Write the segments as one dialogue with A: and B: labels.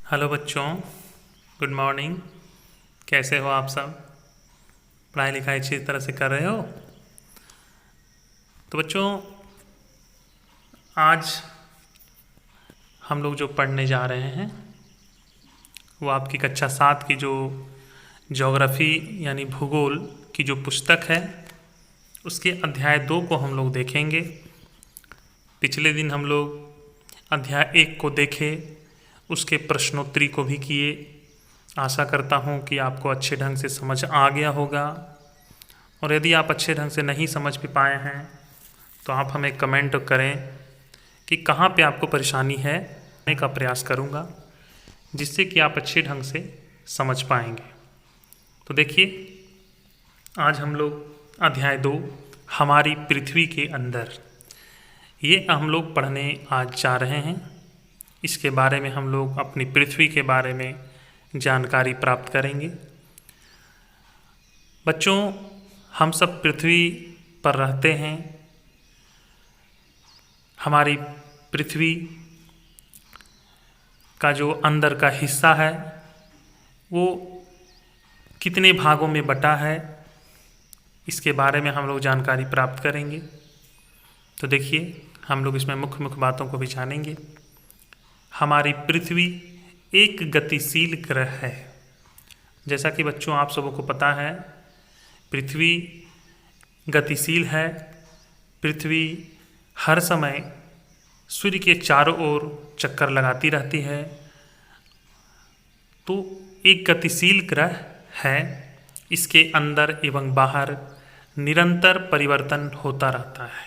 A: Hello बच्चों, good morning. कैसे हो आप सब? पढ़ाई लिखाई अच्छी तरह से कर रहे हो? तो बच्चों, आज हम लोग जो पढ़ने जा रहे हैं वो आपकी कक्षा 7 की जो ज्योग्राफी यानी भूगोल की जो पुस्तक है उसके अध्याय 2 को हम लोग देखेंगे। पिछले दिन हम लोग अध्याय 1 को देखे, उसके प्रश्नोत्तरी को भी किए। आशा करता हूँ कि आपको अच्छे ढंग से समझ आ गया होगा, और यदि आप अच्छे ढंग से नहीं समझ भी पाए हैं तो आप हमें कमेंट करें कि कहाँ पे आपको परेशानी है। मैं का प्रयास करूँगा जिससे कि आप अच्छे ढंग से समझ पाएंगे। तो देखिए, आज हम लोग अध्याय 2 हमारी पृथ्वी के अंदर, ये हम लोग पढ़ने आज जा रहे हैं। इसके बारे में हम लोग अपनी पृथ्वी के बारे में जानकारी प्राप्त करेंगे। बच्चों, हम सब पृथ्वी पर रहते हैं। हमारी पृथ्वी का जो अंदर का हिस्सा है वो कितने भागों में बटा है, इसके बारे में हम लोग जानकारी प्राप्त करेंगे। तो देखिए, हम लोग इसमें मुख्य मुख्य बातों को भी जानेंगे। हमारी पृथ्वी एक गतिशील ग्रह है। जैसा कि बच्चों आप सबों को पता है, पृथ्वी गतिशील है। पृथ्वी हर समय सूर्य के चारों ओर चक्कर लगाती रहती है, तो एक गतिशील ग्रह है। इसके अंदर एवं बाहर निरंतर परिवर्तन होता रहता है।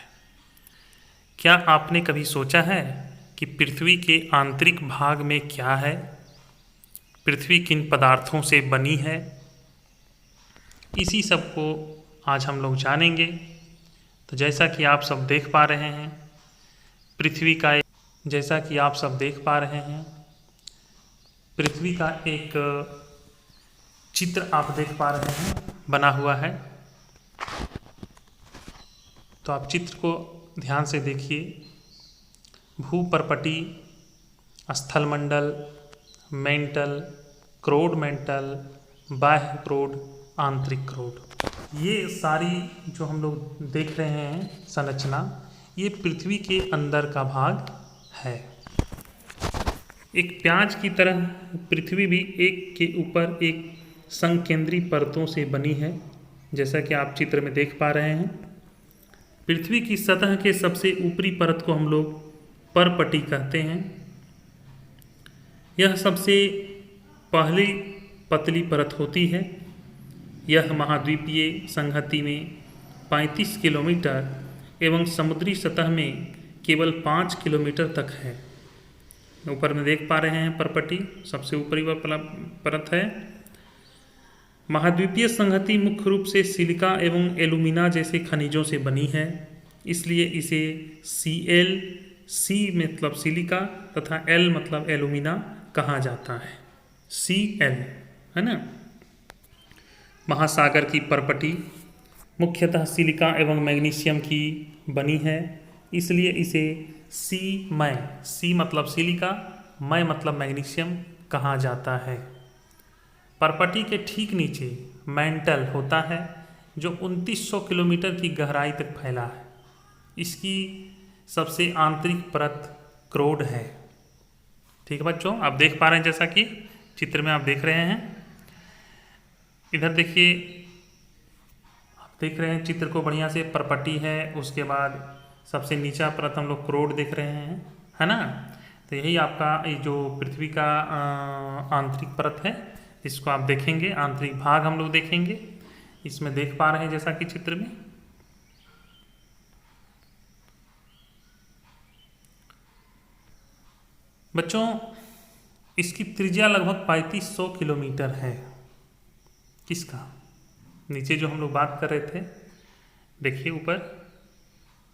A: क्या आपने कभी सोचा है कि पृथ्वी के आंतरिक भाग में क्या है? पृथ्वी किन पदार्थों से बनी है? इसी सब को आज हम लोग जानेंगे। तो जैसा कि आप सब देख पा रहे हैं, पृथ्वी का एक चित्र आप देख पा रहे हैं बना हुआ है। तो आप चित्र को ध्यान से देखिए। भूपर्पटी, स्थलमंडल, मेंटल, क्रोड मेंटल, बाह्य क्रोड, आंतरिक क्रोड, ये सारी जो हम लोग देख रहे हैं संरचना, ये पृथ्वी के अंदर का भाग है। एक प्याज की तरह पृथ्वी भी एक के ऊपर एक संकेंद्री परतों से बनी है, जैसा कि आप चित्र में देख पा रहे हैं। पृथ्वी की सतह के सबसे ऊपरी परत को हम लोग परपटी कहते हैं। यह सबसे पहली पतली परत होती है। यह महाद्वीपीय संहति में 35 किलोमीटर एवं समुद्री सतह में केवल 5 किलोमीटर तक है। ऊपर में देख पा रहे हैं परपटी सबसे ऊपरी परत है। महाद्वीपीय संहति मुख्य रूप से सिलिका एवं एल्यूमिना जैसे खनिजों से बनी है, इसलिए इसे Cl, C मतलब सिलिका तथा L मतलब एल्यूमिना कहा जाता है। Cl है ना। महासागर की परपटी मुख्यतः सिलिका एवं मैग्नीशियम की बनी है, इसलिए इसे C मतलब सिलिका, मै मतलब मैग्नीशियम कहा जाता है। परपटी के ठीक नीचे मेंटल होता है, जो 2900 किलोमीटर की गहराई तक फैला है। इसकी सबसे आंतरिक परत क्रोड है। ठीक है बच्चों, आप देख पा रहे हैं जैसा कि चित्र में आप देख रहे हैं। इधर देखिए, आप देख रहे हैं चित्र को बढ़िया से। परपटी है, उसके बाद सबसे नीचा परत हम लोग क्रोड देख रहे हैं, है ना। तो यही आपका ये जो पृथ्वी का आंतरिक परत है, इसको आप देखेंगे। आंतरिक भाग हम लोग देखेंगे, इसमें देख पा रहे हैं जैसा कि चित्र में। बच्चों, इसकी त्रिज्या लगभग 3500 किलोमीटर है। किसका? नीचे जो हम लोग बात कर रहे थे, देखिए ऊपर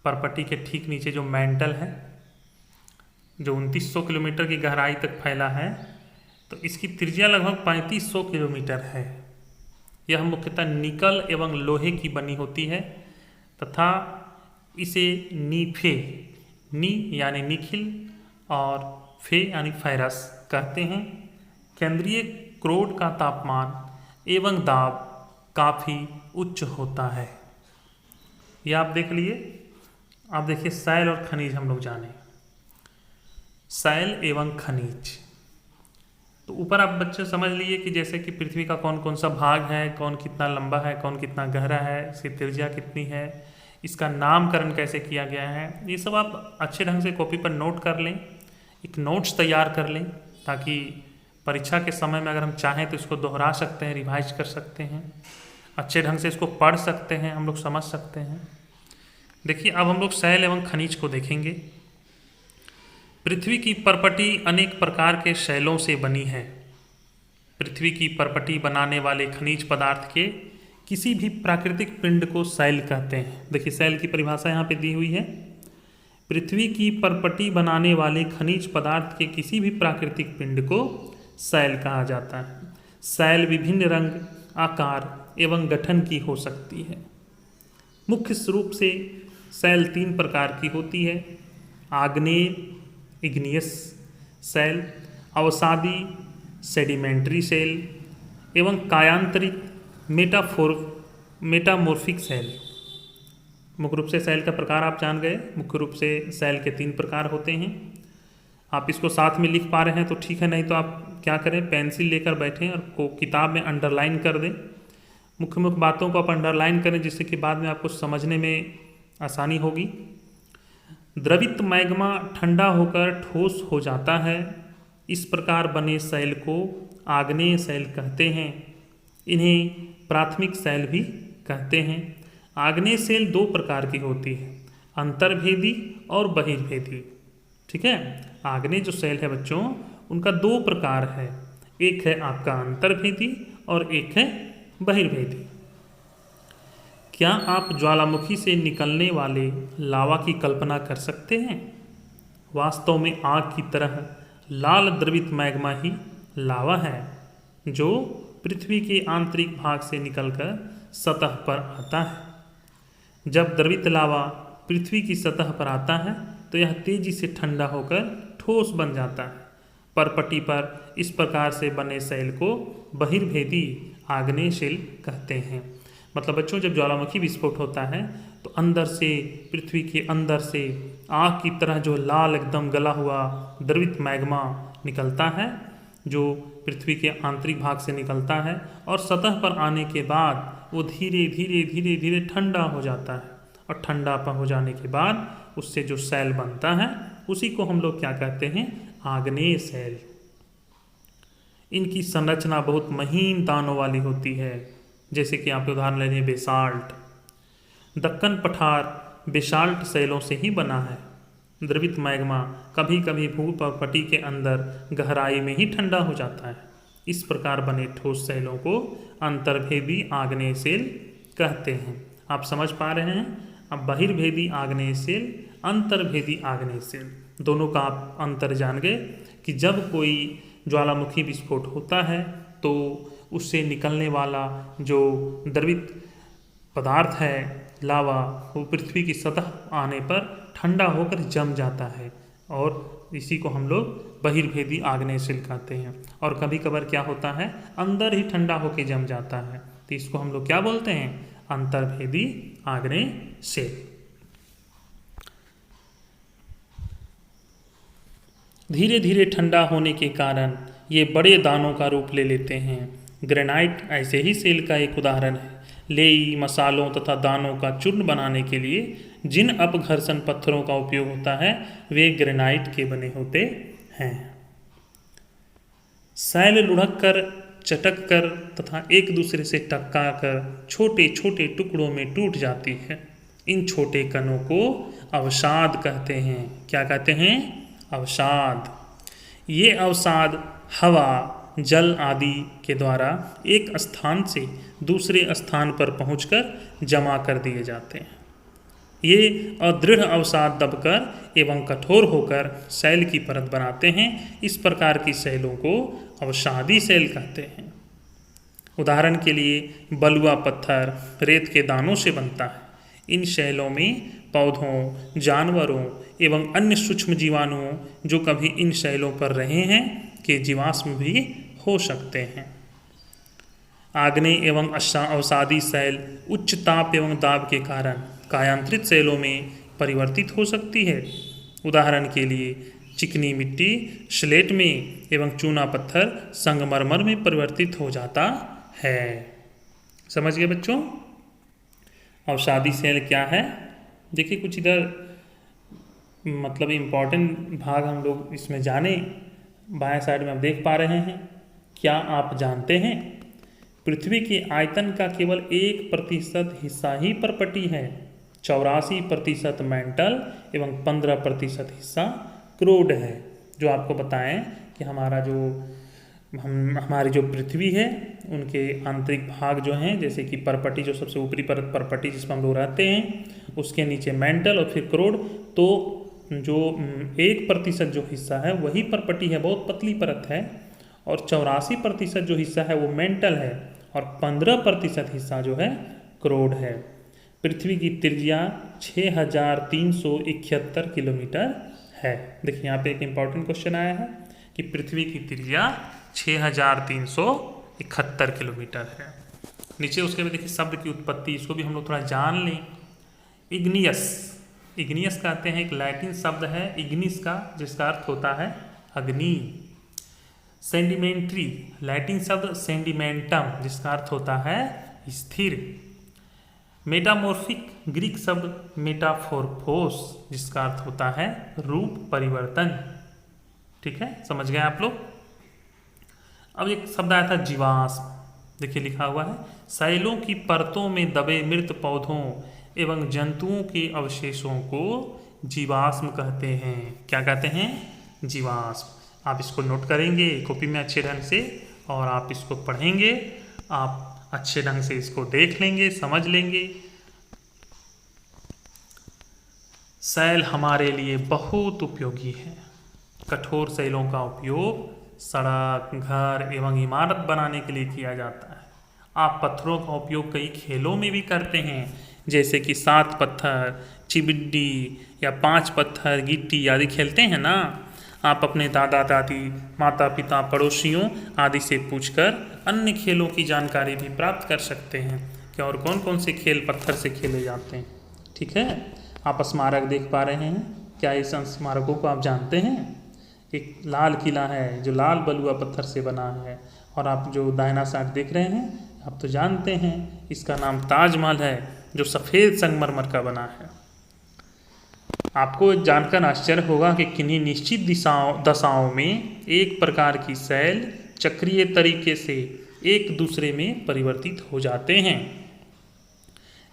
A: परपटी के ठीक नीचे जो मेंटल है, जो 2900 किलोमीटर की गहराई तक फैला है, तो इसकी त्रिज्या लगभग 3500 किलोमीटर है। यह मुख्यतः निकल एवं लोहे की बनी होती है तथा इसे नीफे, नी यानी निखिल और फे यानी फेरस कहते हैं। केंद्रीय क्रोड का तापमान एवं दाब काफ़ी उच्च होता है। यह आप देख लिए। आप देखिए शैल और खनिज हम लोग जाने। शैल एवं खनिज, तो ऊपर आप बच्चे समझ लिए कि जैसे कि पृथ्वी का कौन कौन सा भाग है, कौन कितना लंबा है, कौन कितना गहरा है, इसकी त्रिज्या कितनी है, इसका नामकरण कैसे किया गया है, ये सब आप अच्छे ढंग से कॉपी पर नोट कर लें, एक नोट्स तैयार कर लें, ताकि परीक्षा के समय में अगर हम चाहें तो इसको दोहरा सकते हैं, रिवाइज कर सकते हैं, अच्छे ढंग से इसको पढ़ सकते हैं, हम लोग समझ सकते हैं। देखिए अब हम लोग शैल एवं खनिज को देखेंगे। पृथ्वी की परपटी अनेक प्रकार के शैलों से बनी है। पृथ्वी की परपटी बनाने वाले खनिज पदार्थ के किसी भी प्राकृतिक पिंड को शैल कहते हैं। देखिए शैल की परिभाषा यहाँ पे दी हुई है। पृथ्वी की परपटी बनाने वाले खनिज पदार्थ के किसी भी प्राकृतिक पिंड को शैल कहा जाता है। शैल विभिन्न रंग, आकार एवं गठन की हो सकती है। मुख्य रूप से शैल 3 प्रकार की होती है। आग्नेय इग्नियस शैल, अवसादी सेडिमेंट्री शैल एवं कायांतरित मेटामॉर्फिक शैल। मुख्य रूप से शैल का प्रकार आप जान गए। मुख्य रूप से शैल के 3 प्रकार होते हैं। आप इसको साथ में लिख पा रहे हैं तो ठीक है, नहीं तो आप क्या करें, पेंसिल लेकर बैठें और को किताब में अंडरलाइन कर दें। मुख्य मुख्य बातों को आप अंडरलाइन करें, जिससे कि बाद में आपको समझने में आसानी होगी। द्रवित मैग्मा ठंडा होकर ठोस हो जाता है। इस प्रकार बने शैल को आग्नेय शैल कहते हैं। इन्हें प्राथमिक शैल भी कहते हैं। आग्नेय शैल 2 प्रकार की होती है, अंतर्भेदी और बहिर्भेदी। ठीक है, आग्नेय जो शैल है बच्चों, उनका 2 प्रकार है। एक है आपका अंतर्भेदी और एक है बहिर्भेदी। क्या आप ज्वालामुखी से निकलने वाले लावा की कल्पना कर सकते हैं? वास्तव में आग की तरह लाल द्रवित मैग्मा ही लावा है, जो पृथ्वी के आंतरिक भाग से निकलकर सतह पर आता है। जब द्रवित लावा पृथ्वी की सतह पर आता है तो यह तेजी से ठंडा होकर ठोस बन जाता है। परपटी पर इस प्रकार से बने शैल को बहिर्भेदी आग्नेय शैल कहते हैं। मतलब बच्चों, जब ज्वालामुखी विस्फोट होता है तो अंदर से, पृथ्वी के अंदर से आग की तरह जो लाल एकदम गला हुआ द्रवित मैग्मा निकलता है, जो पृथ्वी के आंतरिक भाग से निकलता है, और सतह पर आने के बाद वो धीरे धीरे धीरे धीरे ठंडा हो जाता है। और ठंडा हो जाने के बाद उससे जो शैल बनता है उसी को हम लोग क्या कहते हैं, आग्नेय शैल। इनकी संरचना बहुत महीन दानों वाली होती है। जैसे कि आप उदाहरण ले लें बेसाल्ट। दक्कन पठार बेसाल्ट शैलों से ही बना है। द्रवित मैग्मा कभी कभी भूपटल के अंदर गहराई में ही ठंडा हो जाता है। इस प्रकार बने ठोस शैलों को अंतर्भेदी आग्नेय शैल कहते हैं। आप समझ पा रहे हैं? अब बहिर्भेदी आग्नेय शैल, अंतर्भेदी आग्नेय शैल, दोनों का आप अंतर जान गए कि जब कोई ज्वालामुखी विस्फोट होता है तो उससे निकलने वाला जो द्रवित पदार्थ है लावा, वो पृथ्वी की सतह आने पर ठंडा होकर जम जाता है, और इसी को हम लोग बहिर्भेदी आग्नेय शैल कहते हैं। और कभी कभार क्या होता है, अंदर ही ठंडा होकर जम जाता है, तो इसको हम लोग क्या बोलते हैं, अंतर्भेदी आग्नेय शैल। धीरे धीरे ठंडा होने के कारण ये बड़े दानों का रूप ले लेते हैं। ग्रेनाइट ऐसे ही शैल का एक उदाहरण है। लेई, मसालों तथा दानों का चूर्ण बनाने के लिए जिन अपघर्षण पत्थरों का उपयोग होता है वे ग्रेनाइट के बने होते हैं। शैल लुढ़क कर, चटक कर तथा एक दूसरे से टकरा कर छोटे छोटे टुकड़ों में टूट जाती है। इन छोटे कणों को अवसाद कहते हैं। क्या कहते हैं? अवसाद। ये अवसाद हवा, जल आदि के द्वारा एक स्थान से दूसरे स्थान पर पहुंचकर जमा कर दिए जाते हैं। ये अदृढ़ अवसाद दबकर एवं कठोर होकर शैल की परत बनाते हैं। इस प्रकार की शैलों को अवसादी शैल कहते हैं। उदाहरण के लिए बलुआ पत्थर रेत के दानों से बनता है। इन शैलों में पौधों, जानवरों एवं अन्य सूक्ष्म जीवाणुओं जो कभी इन शैलों पर रहे हैं के जीवाश्म भी हो सकते हैं। आग्नेय एवं अवसादी सेल उच्च ताप एवं दाब के कारण कायांतरित सेलों में परिवर्तित हो सकती है। उदाहरण के लिए चिकनी मिट्टी स्लेट में एवं चूना पत्थर संगमरमर में परिवर्तित हो जाता है। समझ गए बच्चों? अवसादी सेल क्या है? देखिए कुछ इधर मतलब इम्पॉर्टेंट भाग हम लोग इसमें जाने। बाएं साइड में आप देख पा रहे हैं, क्या आप जानते हैं पृथ्वी के आयतन का केवल 1% हिस्सा ही परपटी है। 84% मेंटल एवं 15% हिस्सा क्रोड है। जो आपको बताएं कि हमारी जो पृथ्वी है उनके आंतरिक भाग जो हैं, जैसे कि परपटी जो सबसे ऊपरी परत परपटी जिसमें हम लोग रहते हैं, उसके नीचे मेंटल और फिर क्रोड, तो जो 1% जो हिस्सा है वही परपटी है, बहुत पतली परत है। और 84% जो हिस्सा है वो मेंटल है और 15% हिस्सा जो है क्रोड है। पृथ्वी की त्रिज्या 6371 किलोमीटर है। देखिए यहाँ पे एक इम्पॉर्टेंट क्वेश्चन आया है कि पृथ्वी की त्रिज्या 6371 किलोमीटर है। नीचे उसके बाद देखिए शब्द की उत्पत्ति, इसको भी हम लोग थोड़ा जान लें। इग्नियस कहते हैं, एक लैटिन शब्द है इग्निस का, जिसका अर्थ होता है अग्नि। सेंडिमेंट्री, लैटिन शब्द सेंडिमेंटम, जिसका अर्थ होता है स्थिर। मेटामॉर्फिक, ग्रीक शब्द मेटाफोरफोस, जिसका अर्थ होता है रूप परिवर्तन। ठीक है, समझ गए आप लोग? अब एक शब्द आया था जीवाश्म। देखिए लिखा हुआ है सैलों की परतों में दबे मृत पौधों एवं जंतुओं के अवशेषों को जीवाश्म कहते हैं। क्या कहते हैं? जीवाश्म। आप इसको नोट करेंगे कॉपी में अच्छे ढंग से और आप इसको पढ़ेंगे, आप अच्छे ढंग से इसको देख लेंगे, समझ लेंगे। सैल हमारे लिए बहुत उपयोगी है। कठोर सैलों का उपयोग सड़क, घर एवं इमारत बनाने के लिए किया जाता है। आप पत्थरों का उपयोग कई खेलों में भी करते हैं, जैसे कि 7 पत्थर, चिबिड्डी या 5 पत्थर, गिट्टी आदि खेलते हैं ना। आप अपने दादा दादी, माता पिता, पड़ोसियों आदि से पूछकर अन्य खेलों की जानकारी भी प्राप्त कर सकते हैं कि और कौन कौन से खेल पत्थर से खेले जाते हैं। ठीक है, आप स्मारक देख पा रहे हैं, क्या इस स्मारकों को आप जानते हैं? एक लाल किला है जो लाल बलुआ पत्थर से बना है, और आप जो दाहिना साइड देख रहे हैं आप तो जानते हैं इसका नाम ताजमहल है, जो सफ़ेद संगमरमर का बना है। आपको जानकर आश्चर्य होगा कि किन्हीं निश्चित दशाओं में एक प्रकार की सेल चक्रीय तरीके से एक दूसरे में परिवर्तित हो जाते हैं।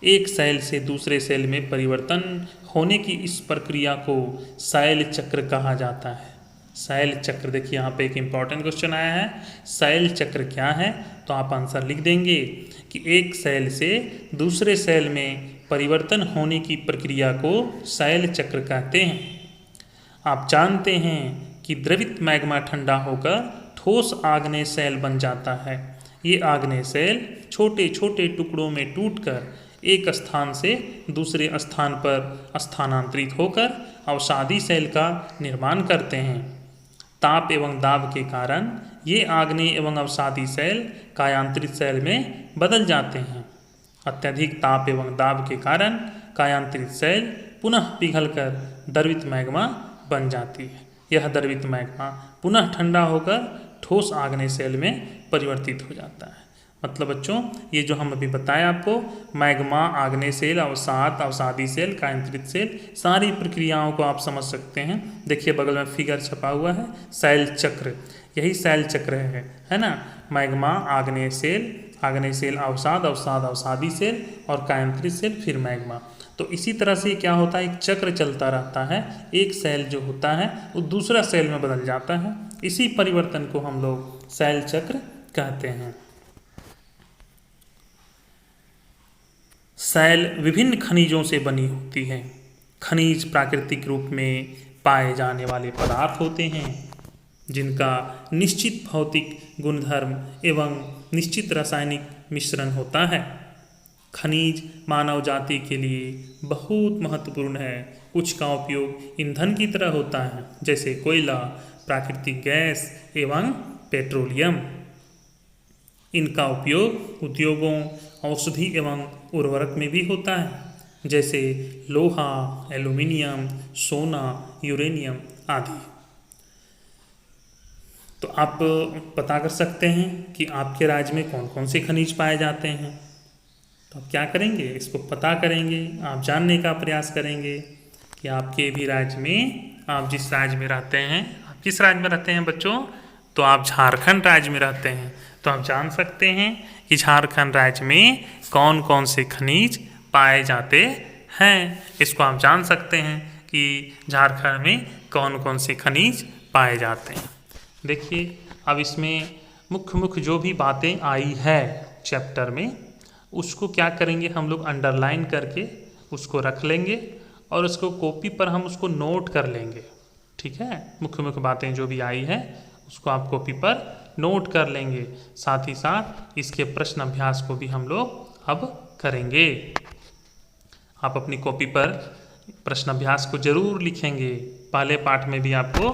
A: एक सेल से दूसरे सेल में परिवर्तन होने की इस प्रक्रिया को सेल चक्र कहा जाता है। सेल चक्र, देखिए यहाँ पे एक इम्पॉर्टेंट क्वेश्चन आया है, सेल चक्र क्या है? तो आप आंसर लिख देंगे कि एक सेल से दूसरे सेल में परिवर्तन होने की प्रक्रिया को सेल चक्र कहते हैं। आप जानते हैं कि द्रवित मैग्मा ठंडा होकर ठोस आग्नेय सेल बन जाता है। ये आग्नेय सेल छोटे छोटे टुकड़ों में टूटकर एक स्थान से दूसरे स्थान पर स्थानांतरित होकर अवसादी सेल का निर्माण करते हैं। ताप एवं दाब के कारण ये आग्नेय एवं अवसादी सेल कायांतरित सेल में बदल जाते हैं। अत्यधिक ताप एवं दाब के कारण कायांतरित सेल पुनः पिघलकर द्रवित मैग्मा बन जाती है। यह द्रवित मैग्मा पुनः ठंडा होकर ठोस आग्नेय सेल में परिवर्तित हो जाता है। मतलब बच्चों, ये जो हम अभी बताएं आपको, मैग्मा, आग्नेय सेल, अवसाद, अवसादी सेल, कायांतरित सेल, सारी प्रक्रियाओं को आप समझ सकते हैं। देखिए बगल में फिगर छपा हुआ है, सेल चक्र, यही सेल चक्र है ना। मैग्मा, आग्नेय सेल, अवसाद, अवसादी सेल और कायांतरित सेल, फिर मैग्मा। तो इसी तरह से क्या होता है, एक चक्र चलता रहता है। एक सेल जो होता है वो दूसरा सेल में बदल जाता है। इसी परिवर्तन को हम लोग सेल चक्र कहते हैं। सेल विभिन्न खनिजों से बनी होती है। खनिज प्राकृतिक रूप में पाए जाने वाले पदार्थ होते हैं जिनका निश्चित भौतिक गुणधर्म एवं निश्चित रासायनिक मिश्रण होता है। खनिज मानव जाति के लिए बहुत महत्वपूर्ण है। कुछ का उपयोग ईंधन की तरह होता है, जैसे कोयला, प्राकृतिक गैस एवं पेट्रोलियम। इनका उपयोग उद्योगों, औषधि एवं उर्वरक में भी होता है, जैसे लोहा, एल्यूमिनियम, सोना, यूरेनियम आदि। तो आप पता कर सकते हैं कि आपके राज्य में कौन कौन से खनिज पाए जाते हैं। तो आप क्या करेंगे, इसको पता करेंगे, आप जानने का प्रयास करेंगे कि आपके भी राज्य में, आप जिस राज्य में रहते हैं, आप किस राज्य में रहते हैं बच्चों, तो आप झारखंड राज्य में रहते हैं। तो आप जान सकते हैं कि झारखंड राज्य में कौन कौन से खनिज पाए जाते हैं। इसको आप जान सकते हैं कि झारखंड में कौन कौन से खनिज पाए जाते हैं। देखिए अब इसमें मुख्य मुख्य जो भी बातें आई है चैप्टर में, उसको क्या करेंगे हम लोग अंडरलाइन करके उसको रख लेंगे और उसको कॉपी पर हम उसको नोट कर लेंगे। ठीक है, मुख्य मुख्य बातें जो भी आई है उसको आप कॉपी पर नोट कर लेंगे। साथ ही साथ इसके प्रश्न अभ्यास को भी हम लोग अब करेंगे। आप अपनी कॉपी पर प्रश्न अभ्यास को जरूर लिखेंगे। पहले पाठ में भी आपको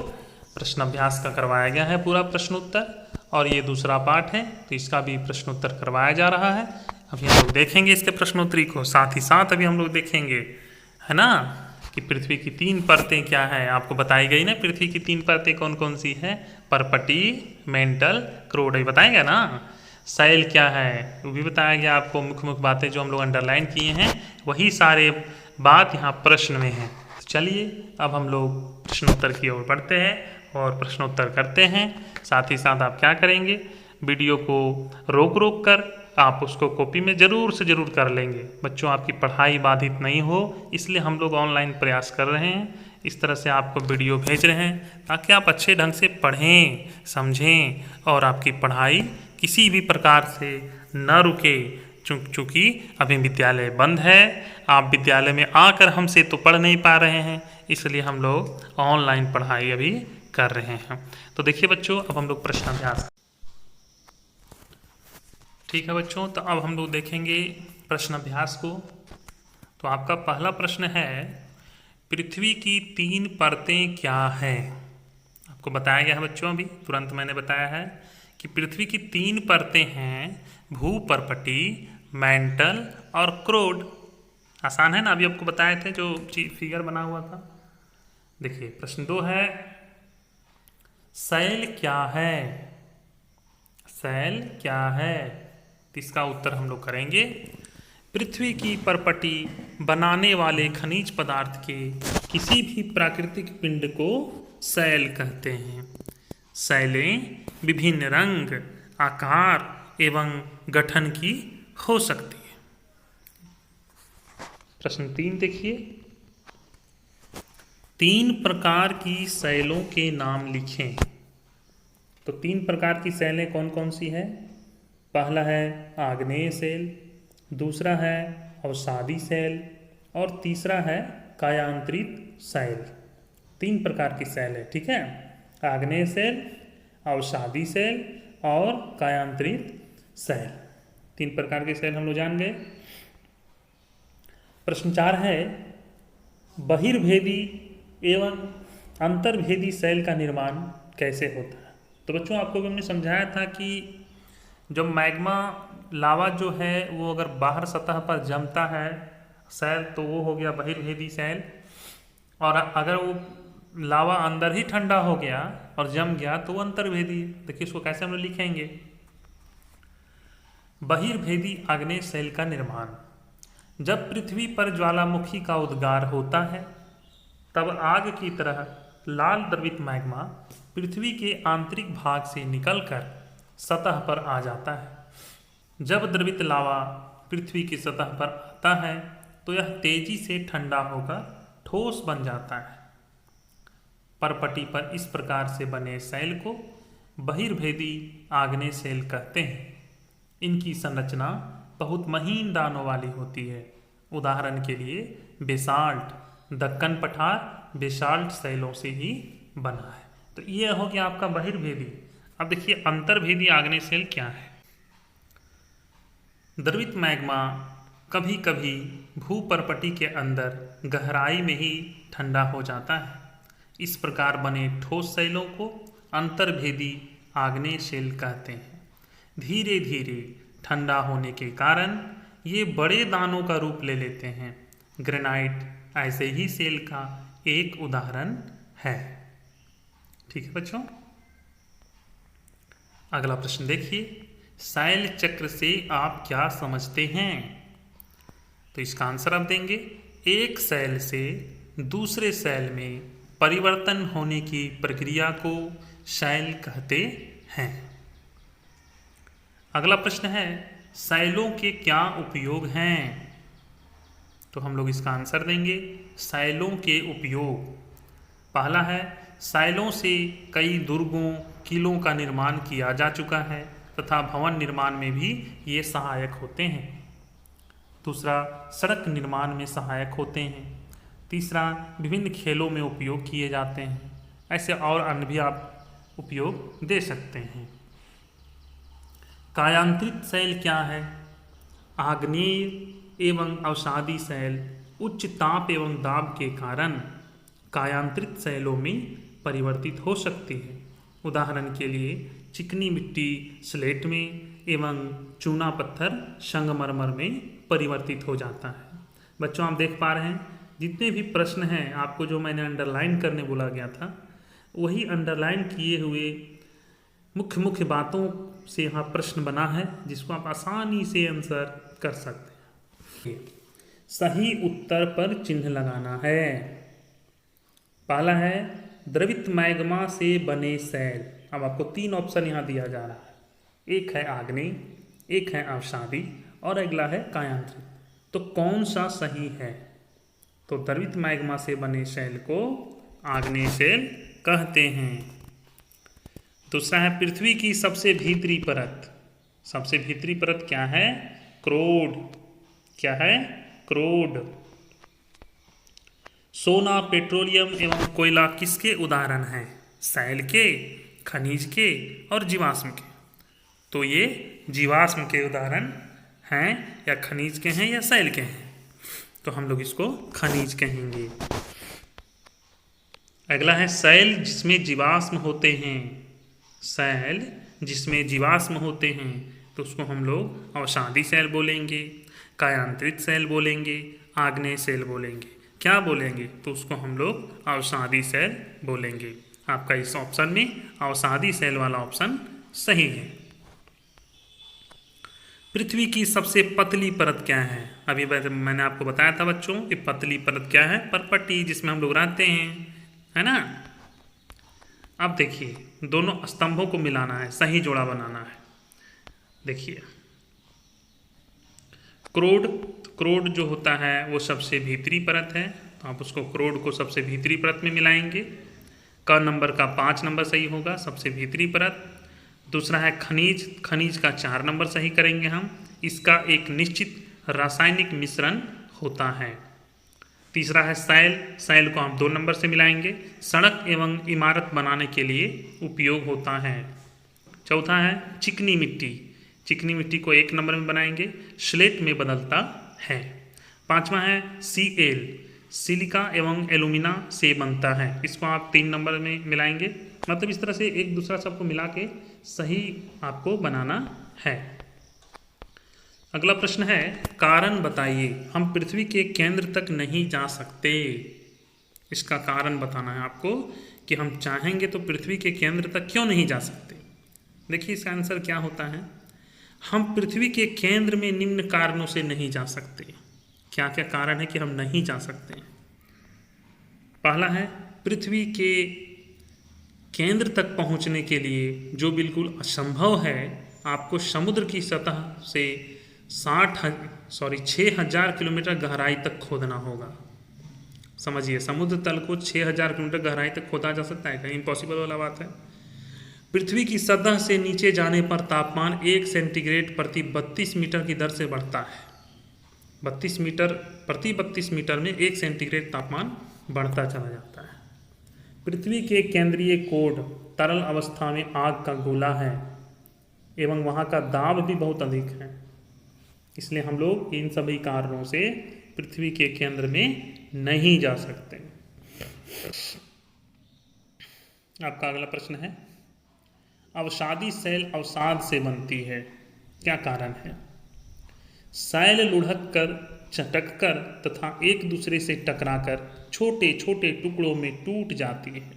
A: प्रश्न अभ्यास का करवाया गया है पूरा प्रश्नोत्तर, और ये दूसरा पाठ है तो इसका भी प्रश्नोत्तर करवाया जा रहा है। अभी हम लोग देखेंगे इसके प्रश्नोत्तरी को, साथ ही साथ अभी हम लोग देखेंगे, है ना, कि पृथ्वी की 3 परतें क्या है। आपको बताई गई ना पृथ्वी की 3 परतें कौन कौन सी है, परपटी, मेंटल, क्रोड, बताएगा ना। शैल क्या है वो भी बताया गया आपको। मुख्य मुख्य बातें जो हम लोग अंडरलाइन किए हैं वही सारे बात यहाँ प्रश्न में है। तो चलिए अब हम लोग प्रश्नोत्तर की ओर बढ़ते हैं और प्रश्नोत्तर करते हैं। साथ ही साथ आप क्या करेंगे, वीडियो को रोक रोक कर आप उसको कॉपी में ज़रूर से ज़रूर कर लेंगे। बच्चों आपकी पढ़ाई बाधित नहीं हो, इसलिए हम लोग ऑनलाइन प्रयास कर रहे हैं। इस तरह से आपको वीडियो भेज रहे हैं ताकि आप अच्छे ढंग से पढ़ें, समझें और आपकी पढ़ाई किसी भी प्रकार से न रुके। चूँकि अभी विद्यालय बंद है, आप विद्यालय में आकर हमसे तो पढ़ नहीं पा रहे हैं, इसलिए हम लोग ऑनलाइन पढ़ाई अभी कर रहे हैं। तो देखिए बच्चों अब हम लोग प्रश्न अभ्यास, ठीक है बच्चों, तो अब हम लोग देखेंगे प्रश्न अभ्यास को। तो आपका पहला प्रश्न है, पृथ्वी की 3 परतें क्या हैं। आपको बताया गया है बच्चों, अभी तुरंत मैंने बताया है कि पृथ्वी की 3 परतें हैं, भूपर्पटी, मेंटल और क्रोड। आसान है ना, अभी आपको बताए थे जो फिगर बना हुआ था। देखिए प्रश्न 2 है, शैल क्या है। शैल क्या है, इसका उत्तर हम लोग करेंगे, पृथ्वी की परपटी बनाने वाले खनिज पदार्थ के किसी भी प्राकृतिक पिंड को शैल कहते हैं। शैलें विभिन्न रंग, आकार एवं गठन की हो सकती है। प्रश्न 3 देखिए, 3 प्रकार की शैलों के नाम लिखें। तो 3 प्रकार की शैलें कौन कौन सी है। पहला है आग्नेय शैल, दूसरा है अवसादी शैल और तीसरा है कायांतरित शैल। 3 प्रकार की शैल है, ठीक है, आग्नेय शैल, अवसादी शैल और कायांतरित शैल। 3 प्रकार के शैल हम लोग जान गए। प्रश्न 4 है, बहिर्भेदी एवं अंतर्भेदी शैल का निर्माण कैसे होता है। तो बच्चों आपको भी हमने समझाया था कि जब मैग्मा लावा जो है वो अगर बाहर सतह पर जमता है शैल, तो वो हो गया बहिर्भेदी शैल, और अगर वो लावा अंदर ही ठंडा हो गया और जम गया तो वो अंतर्भेदी है। देखिए इसको कैसे हम लोग लिखेंगे, बहिर्भेदी आग्नेय शैल का निर्माण, जब पृथ्वी पर ज्वालामुखी का उद्गार होता है तब आग की तरह लाल द्रवित मैग्मा पृथ्वी के आंतरिक भाग से निकलकर सतह पर आ जाता है। जब द्रवित लावा पृथ्वी की सतह पर आता है तो यह तेजी से ठंडा होकर ठोस बन जाता है। परपटी पर इस प्रकार से बने शैल को बहिर्भेदी आग्नेय शैल कहते हैं। इनकी संरचना बहुत महीन दानों वाली होती है। उदाहरण के लिए बेसाल्ट, दक्कन पठार बेसाल्ट शैलों से ही बना है। तो ये हो गया आपका बहिर्भेदी। अब देखिए अंतर्भेदी आग्नेय शैल क्या है। द्रवित मैग्मा कभी कभी भूपर्पटी के अंदर गहराई में ही ठंडा हो जाता है। इस प्रकार बने ठोस शैलों को अंतर्भेदी आग्नेय शैल कहते हैं। धीरे धीरे ठंडा होने के कारण ये बड़े दानों का रूप ले लेते हैं। ग्रेनाइट ऐसे ही सेल का एक उदाहरण है। ठीक है बच्चों, अगला प्रश्न देखिए, शैल चक्र से आप क्या समझते हैं? तो इसका आंसर आप देंगे, एक शैल से दूसरे शैल में परिवर्तन होने की प्रक्रिया को शैल कहते हैं। अगला प्रश्न है, शैलों के क्या उपयोग हैं? तो हम लोग इसका आंसर देंगे, शैलों के उपयोग, पहला है, शैलों से कई दुर्गों किलों का निर्माण किया जा चुका है तथा भवन निर्माण में भी ये सहायक होते हैं। दूसरा, सड़क निर्माण में सहायक होते हैं। तीसरा, विभिन्न खेलों में उपयोग किए जाते हैं। ऐसे और अन्य भी आप उपयोग दे सकते हैं। कायांतरित शैल क्या है? आग्नेय एवं अवसादी शैल उच्च ताप एवं दाब के कारण कायांतरित शैलों में परिवर्तित हो सकती है। उदाहरण के लिए चिकनी मिट्टी स्लेट में एवं चूना पत्थर संगमरमर में परिवर्तित हो जाता है। बच्चों आप देख पा रहे हैं, जितने भी प्रश्न हैं आपको जो मैंने अंडरलाइन करने बोला गया था, वही अंडरलाइन किए हुए मुख्य मुख्य बातों से यहाँ प्रश्न बना है, जिसको आप आसानी से आंसर कर सकते हैं। सही उत्तर पर चिन्ह लगाना है। पहला है, द्रवित मैग्मा से बने शैल। अब आपको 3 ऑप्शन यहाँ दिया जा रहा है, एक है आग्नेय, एक है अवसादी और अगला है कायांतरित। तो कौन सा सही है? तो द्रवित मैग्मा से बने शैल को आग्नेय शैल कहते हैं। दूसरा है, पृथ्वी की सबसे भीतरी परत। सबसे भीतरी परत क्या है? क्रोड। क्या है? क्रोड। सोना, पेट्रोलियम एवं कोयला किसके उदाहरण हैं? शैल के, खनिज के और जीवाश्म के। तो ये जीवाश्म के उदाहरण हैं, या खनिज के हैं या शैल के हैं, तो हम लोग इसको खनिज कहेंगे। अगला है, शैल जिसमें जीवाश्म होते हैं। शैल जिसमें जीवाश्म होते हैं तो उसको हम लोग अवसादी शैल बोलेंगे, कायांतरित शैल बोलेंगे, आग्नेय शैल बोलेंगे। क्या बोलेंगे? तो उसको हम लोग अवसादी शैल बोलेंगे। आपका इस ऑप्शन में अवसादी शैल वाला ऑप्शन सही है। पृथ्वी की सबसे पतली परत क्या है? अभी मैंने आपको बताया था बच्चों, कि पतली परत क्या है? परपट्टी, जिसमें हम लोग रहते हैं, है ना। अब देखिए, दोनों स्तंभों को मिलाना है, सही जोड़ा बनाना है। देखिए, क्रोड जो होता है वो सबसे भीतरी परत है, तो आप उसको क्रोड को सबसे भीतरी परत में मिलाएंगे। क नंबर का 5 नंबर सही होगा, सबसे भीतरी परत। दूसरा है खनिज का 4 नंबर सही करेंगे हम। इसका एक निश्चित रासायनिक मिश्रण होता है। तीसरा है शैल को हम 2 नंबर से मिलाएंगे, सड़क एवं इमारत बनाने के लिए उपयोग होता है। चौथा है चिकनी मिट्टी को 1 नंबर में बनाएंगे, स्लेट में बदलता है। पांचवा है Cl, सिलिका एवं एल्यूमिना से बनता है, इसको आप 3 नंबर में मिलाएंगे। मतलब इस तरह से एक दूसरा सबको मिला के सही आपको बनाना है। अगला प्रश्न है, कारण बताइए, हम पृथ्वी के केंद्र तक नहीं जा सकते। इसका कारण बताना है आपको कि हम चाहेंगे तो पृथ्वी के केंद्र तक क्यों नहीं जा सकते। देखिए इसका आंसर क्या होता है, हम पृथ्वी के केंद्र में निम्न कारणों से नहीं जा सकते। क्या क्या कारण है कि हम नहीं जा सकते? पहला है, पृथ्वी के केंद्र तक पहुंचने के लिए जो बिल्कुल असंभव है, आपको समुद्र की सतह से 6,000 किलोमीटर गहराई तक खोदना होगा। समझिए, समुद्र तल को 6,000 किलोमीटर गहराई तक खोदा जा सकता है? कहीं इम्पॉसिबल वाला बात है। पृथ्वी की सतह से नीचे जाने पर तापमान 1 सेंटीग्रेड प्रति 32 मीटर की दर से बढ़ता है। 32 मीटर प्रति 32 मीटर में 1 सेंटीग्रेड तापमान बढ़ता चला जाता है। पृथ्वी के केंद्रीय कोड तरल अवस्था में आग का गोला है एवं वहाँ का दाब भी बहुत अधिक है, इसलिए हम लोग इन सभी कारणों से पृथ्वी के केंद्र में नहीं जा सकते। आपका अगला प्रश्न है, अवसादी शैल अवसाद से बनती है, क्या कारण है? शैल लुढ़क कर, चटक कर तथा एक दूसरे से टकराकर छोटे छोटे टुकड़ों में टूट जाती है।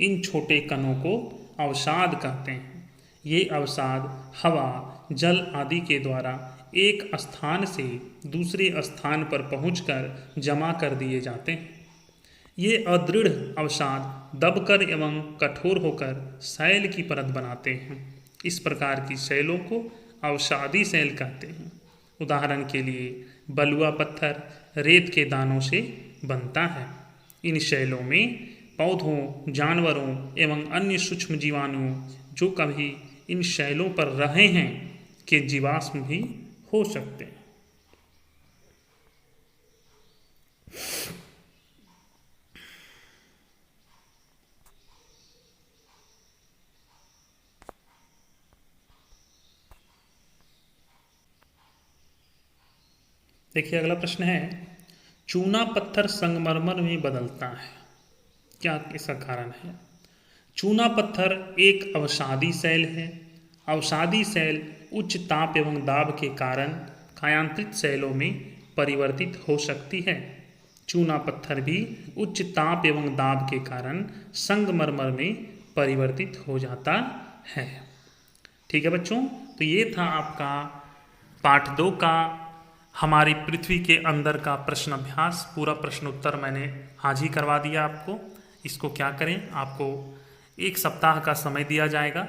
A: इन छोटे कणों को अवसाद कहते हैं। ये अवसाद हवा, जल आदि के द्वारा एक स्थान से दूसरे स्थान पर पहुंचकर जमा कर दिए जाते हैं। ये अदृढ़ अवसाद दबकर एवं कठोर होकर शैल की परत बनाते हैं। इस प्रकार की शैलों को अवसादी शैल कहते हैं। उदाहरण के लिए बलुआ पत्थर रेत के दानों से बनता है। इन शैलों में पौधों, जानवरों एवं अन्य सूक्ष्म जीवाणुओं जो कभी इन शैलों पर रहे हैं के जीवाश्म भी हो सकते हैं। देखिए अगला प्रश्न है, चूना पत्थर संगमरमर में बदलता है, क्या इसका कारण है? चूना पत्थर एक अवसादी शैल है। अवसादी शैल उच्च ताप एवं दाब के कारण कायांतरित शैलों में परिवर्तित हो सकती है। चूना पत्थर भी उच्च ताप एवं दाब के कारण संगमरमर में परिवर्तित हो जाता है। ठीक है बच्चों, तो ये था आपका पाठ 2 का हमारी पृथ्वी के अंदर का प्रश्न अभ्यास। पूरा प्रश्न उत्तर मैंने आज ही करवा दिया आपको। इसको क्या करें, आपको 1 सप्ताह का समय दिया जाएगा।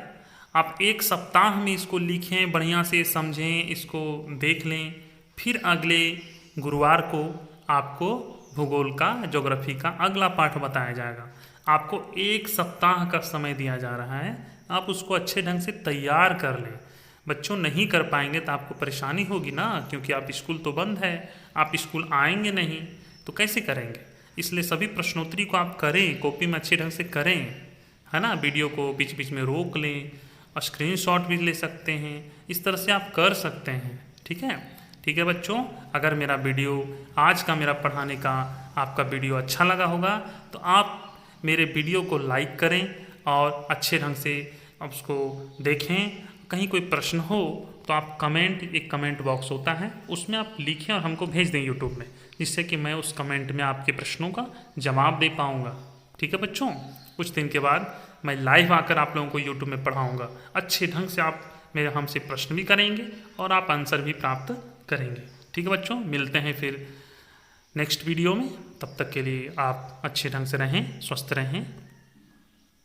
A: आप 1 सप्ताह में इसको लिखें, बढ़िया से समझें, इसको देख लें। फिर अगले गुरुवार को आपको भूगोल का, ज्योग्राफी का अगला पाठ बताया जाएगा। आपको 1 सप्ताह का समय दिया जा रहा है, आप उसको अच्छे ढंग से तैयार कर लें। बच्चों नहीं कर पाएंगे तो आपको परेशानी होगी ना, क्योंकि आप स्कूल तो बंद है, आप स्कूल आएंगे नहीं तो कैसे करेंगे। इसलिए सभी प्रश्नोत्तरी को आप करें, कॉपी में अच्छे ढंग से करें, है ना। वीडियो को बीच बीच में रोक लें और स्क्रीनशॉट भी ले सकते हैं। इस तरह से आप कर सकते हैं। ठीक है, ठीक है बच्चों, अगर मेरा वीडियो आज का मेरा पढ़ाने का आपका वीडियो अच्छा लगा होगा तो आप मेरे वीडियो को लाइक करें और अच्छे ढंग से उसको देखें। कहीं कोई प्रश्न हो तो आप कमेंट, एक कमेंट बॉक्स होता है उसमें आप लिखें और हमको भेज दें यूट्यूब में, जिससे कि मैं उस कमेंट में आपके प्रश्नों का जवाब दे पाऊँगा। ठीक है बच्चों, कुछ दिन के बाद मैं लाइव आकर आप लोगों को यूट्यूब में पढ़ाऊँगा। अच्छे ढंग से आप मेरे हमसे प्रश्न भी करेंगे और आप आंसर भी प्राप्त करेंगे। ठीक है बच्चों, मिलते हैं फिर नेक्स्ट वीडियो में। तब तक के लिए आप अच्छे ढंग से रहें, स्वस्थ रहें।